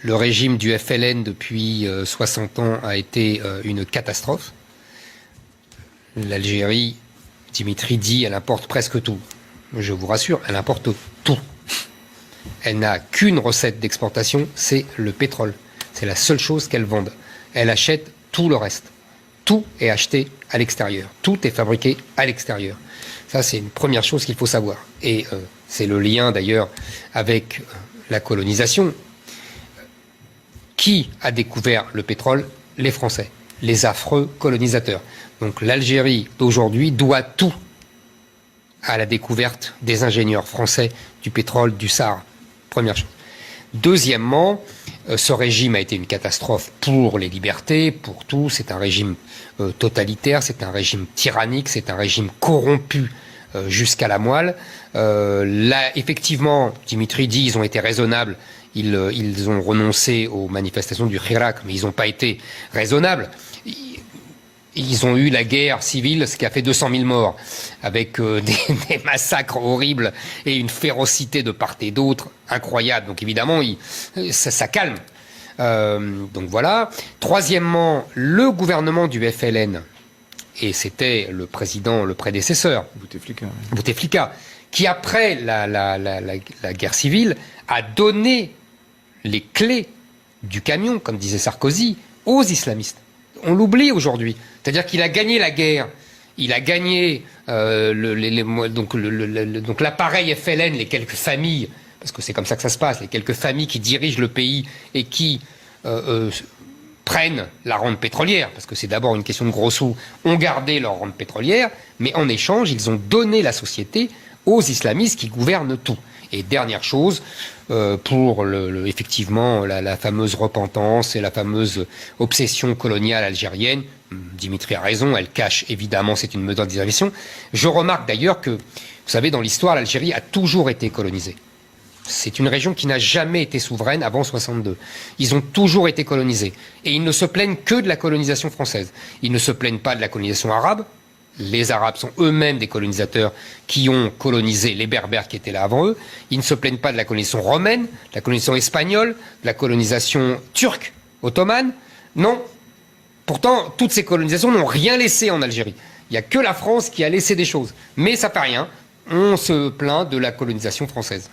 Le régime du FLN depuis 60 ans a été une catastrophe. L'Algérie, Dimitri dit, elle importe presque tout. Je vous rassure, elle importe tout. Elle n'a qu'une recette d'exportation, c'est le pétrole. C'est la seule chose qu'elle vende. Elle achète tout le reste. Tout est acheté à l'extérieur. Tout est fabriqué à l'extérieur. Ça, c'est une première chose qu'il faut savoir. Et c'est le lien, d'ailleurs, avec la colonisation. Qui a découvert le pétrole? Les Français, les affreux colonisateurs. Donc l'Algérie d'aujourd'hui doit tout à la découverte des ingénieurs français du pétrole du Sahara. Première chose. Deuxièmement, ce régime a été une catastrophe pour les libertés, pour tout. C'est un régime totalitaire, c'est un régime tyrannique, c'est un régime corrompu jusqu'à la moelle. Là, effectivement, Dimitri dit ils ont été raisonnables. Ils ont renoncé aux manifestations du Hirak, mais ils n'ont pas été raisonnables. Ils ont eu la guerre civile, ce qui a fait 200 000 morts, avec des massacres horribles et une férocité de part et d'autre incroyable. Donc évidemment, ça calme. Donc voilà. Troisièmement, le gouvernement du FLN, et c'était le président, le prédécesseur, Bouteflika, qui après la guerre civile a donné les clés du camion, comme disait Sarkozy, aux islamistes. On l'oublie aujourd'hui. C'est-à-dire qu'il a gagné la guerre, il a gagné donc l'appareil FLN, les quelques familles, parce que c'est comme ça que ça se passe, les quelques familles qui dirigent le pays et qui prennent la rente pétrolière, parce que c'est d'abord une question de gros sous, ont gardé leur rente pétrolière, mais en échange, ils ont donné la société aux islamistes qui gouvernent tout. Et dernière chose, pour effectivement la fameuse repentance et la fameuse obsession coloniale algérienne, Dimitri a raison, elle cache évidemment, c'est une modernisation. Je remarque d'ailleurs que, vous savez, dans l'histoire, l'Algérie a toujours été colonisée. C'est une région qui n'a jamais été souveraine avant 62. Ils ont toujours été colonisés. Et ils ne se plaignent que de la colonisation française. Ils ne se plaignent pas de la colonisation arabe. Les Arabes sont eux-mêmes des colonisateurs qui ont colonisé les Berbères qui étaient là avant eux. Ils ne se plaignent pas de la colonisation romaine, de la colonisation espagnole, de la colonisation turque, ottomane. Non. Pourtant, toutes ces colonisations n'ont rien laissé en Algérie. Il n'y a que la France qui a laissé des choses. Mais ça ne fait rien. On se plaint de la colonisation française.